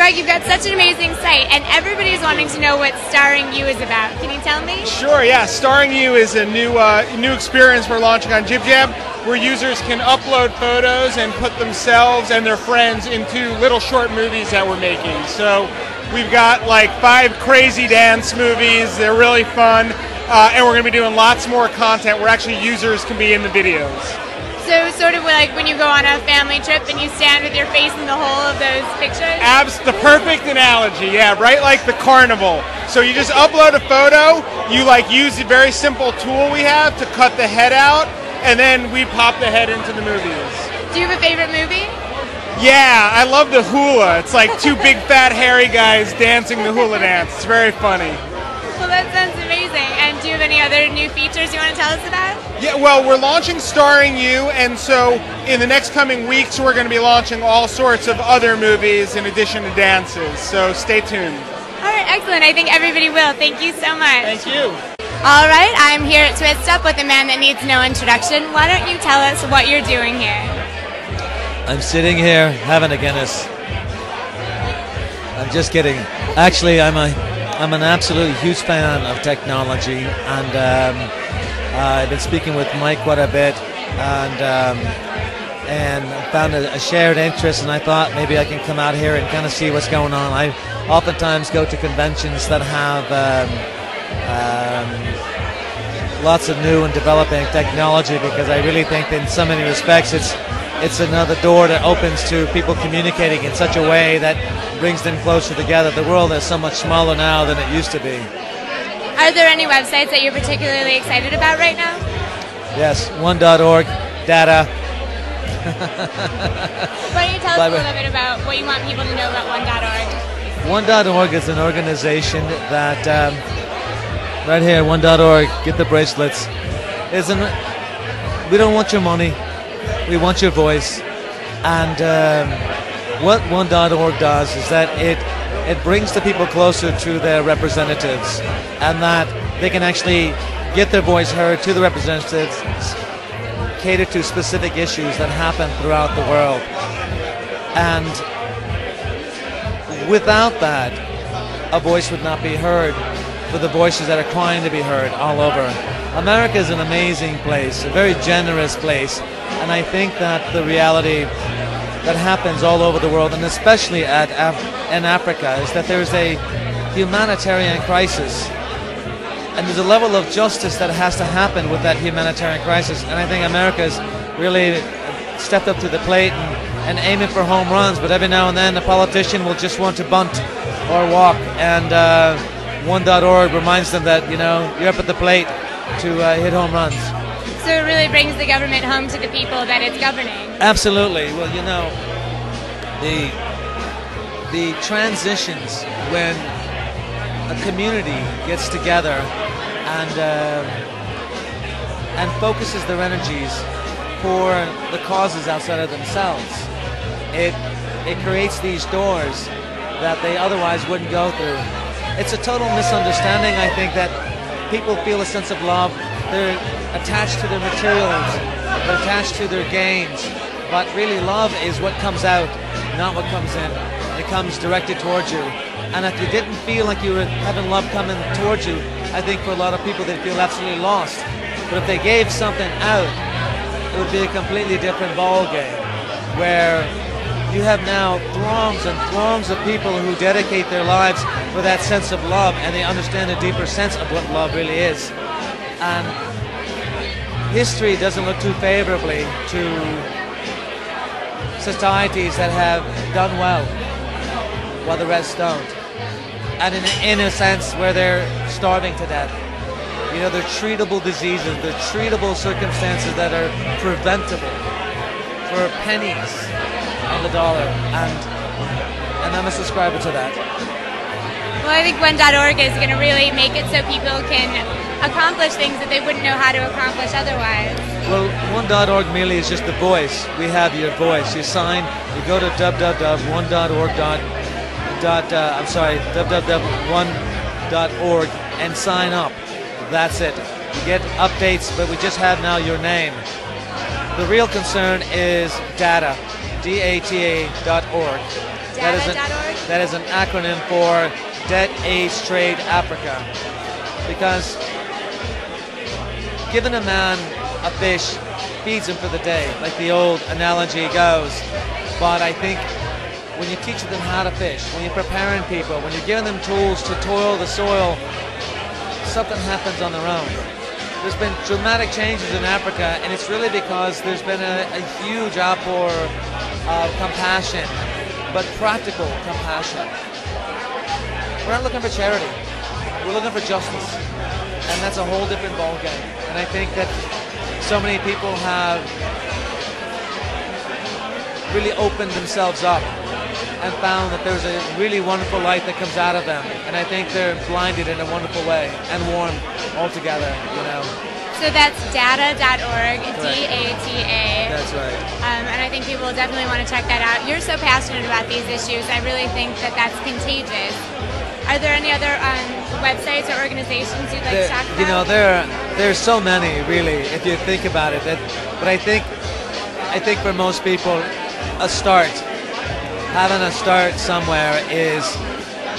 Greg, you've got such an amazing site, and everybody's wanting to know what Starring You is about. Can you tell me? Sure, yeah. Starring You is a new experience we're launching on JibJab, where users can upload photos and put themselves and their friends into little short movies that we're making. So we've got like 5 crazy dance movies. They're really fun, and we're going to be doing lots more content where actually users can be in the videos. So sort of like when you go on a family trip and you stand with your face in the hole of those pictures? The perfect analogy, yeah, right like the carnival. So you just upload a photo, you like use a very simple tool we have to cut the head out, and then we pop the head into the movies. Do you have a favorite movie? Yeah, I love the hula. It's like 2 big fat hairy guys dancing the hula dance. It's very funny. Well, that sounds amazing. And do you have any other new features you want to tell us about? Yeah, well, we're launching Starring You, and so in the next coming weeks we're going to be launching all sorts of other movies in addition to dances, so stay tuned. All right, excellent. I think everybody will. Thank you so much. Thank you. All right, I'm here at TWIISTUP with a man that needs no introduction. Why don't you tell us what you're doing here? I'm sitting here having a Guinness. I'm just kidding. Actually, I'm an absolutely huge fan of technology, and I've been speaking with Mike quite a bit, and found a shared interest, and I thought maybe I can come out here and kind of see what's going on. I oftentimes go to conventions that have lots of new and developing technology, because I really think that in so many respects it's another door that opens to people communicating in such a way that brings them closer together. The world is so much smaller now than it used to be. Are there any websites that you're particularly excited about right now? Yes, one.org, data. Why don't you tell us a little bit about what you want people to know about one.org? One.org is an organization that, right here, one.org, get the bracelets. We don't want your money, we want your voice. And what one.org does is that it brings the people closer to their representatives, and that they can actually get their voice heard to the representatives, cater to specific issues that happen throughout the world. And without that, a voice would not be heard for the voices that are trying to be heard all over. America is an amazing place, a very generous place, and I think that the reality that happens all over the world, and especially in Africa, is that there's a humanitarian crisis, and there's a level of justice that has to happen with that humanitarian crisis. And I think America's really stepped up to the plate and aiming for home runs, but every now and then a politician will just want to bunt or walk, and one.org reminds them that, you know, you're up at the plate to hit home runs. So it really brings the government home to the people that it's governing. Absolutely. Well, you know, the transitions when a community gets together and focuses their energies for the causes outside of themselves, it creates these doors that they otherwise wouldn't go through. It's a total misunderstanding, I think, that people feel a sense of love. They're attached to their materials, they're attached to their gains, but really love is what comes out, not what comes in. It comes directed towards you. And if you didn't feel like you were having love coming towards you, I think for a lot of people they'd feel absolutely lost. But if they gave something out, it would be a completely different ball game, where you have now throngs and throngs of people who dedicate their lives for that sense of love, and they understand a deeper sense of what love really is. And history doesn't look too favorably to societies that have done well while the rest don't. And in a sense where they're starving to death. You know, they're treatable diseases, they're treatable circumstances that are preventable for pennies on the dollar, and I'm a subscriber to that. Well, I think one.org is going to really make it so people can accomplish things that they wouldn't know how to accomplish otherwise. Well, one.org merely is just the voice. We have your voice. You sign, you go to www.one.org www.one.org and sign up. That's it. You get updates, but we just have now your name. The real concern is data, data.org. Data.org? That is an acronym for Debt, AIDS, Trade, Africa. Because giving a man a fish feeds him for the day, like the old analogy goes. But I think when you teach them how to fish, when you're preparing people, when you're giving them tools to toil the soil, something happens on their own. There's been dramatic changes in Africa, and it's really because there's been a huge outpour of compassion, but practical compassion. We're not looking for charity. We're looking for justice, and that's a whole different ballgame. And I think that so many people have really opened themselves up and found that there's a really wonderful light that comes out of them. And I think they're blinded in a wonderful way and warmed altogether, you know. So that's data.org, D-A-T-A. That's right. And I think people will definitely want to check that out. You're so passionate about these issues. I really think that that's contagious. Are there any other websites or organizations you'd like to talk about? You know, there's so many, really, if you think about it. But I think for most people, a start, having a start somewhere is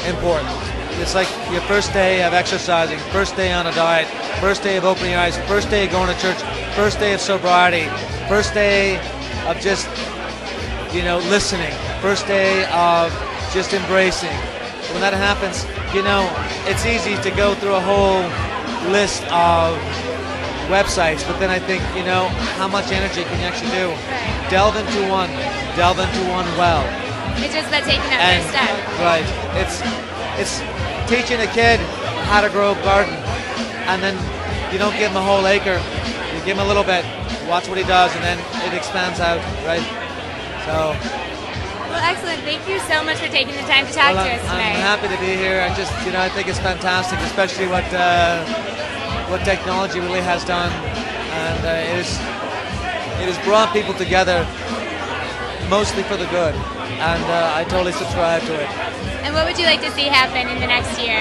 important. It's like your first day of exercising, first day on a diet, first day of opening your eyes, first day of going to church, first day of sobriety, first day of just, you know, listening, first day of just embracing. When that happens, you know, it's easy to go through a whole list of websites, but then I think, you know, how much energy can you actually do? Right. Delve into one well. It's just about taking that first step. Right. It's teaching a kid how to grow a garden, and then you don't give him a whole acre. You give him a little bit, watch what he does, and then it expands out, right? So. Well, excellent. Thank you so much for taking the time to talk to us today. I'm happy to be here. I think it's fantastic, especially what technology really has done, and it has brought people together, mostly for the good, and I totally subscribe to it. And what would you like to see happen in the next year?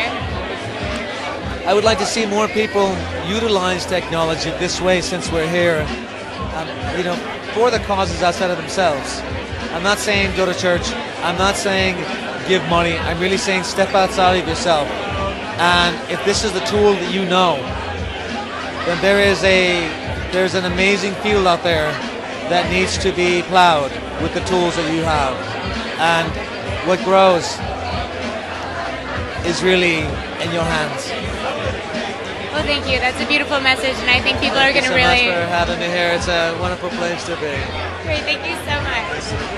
I would like to see more people utilize technology this way, since we're here, you know, for the causes outside of themselves. I'm not saying go to church. I'm not saying give money. I'm really saying step outside of yourself. And if this is the tool that you know, then there's an amazing field out there that needs to be plowed with the tools that you have. And what grows is really in your hands. Well, thank you. That's a beautiful message, and I think people are going to really... Thank you so much for having me here. It's a wonderful place to be. Great. Thank you so much.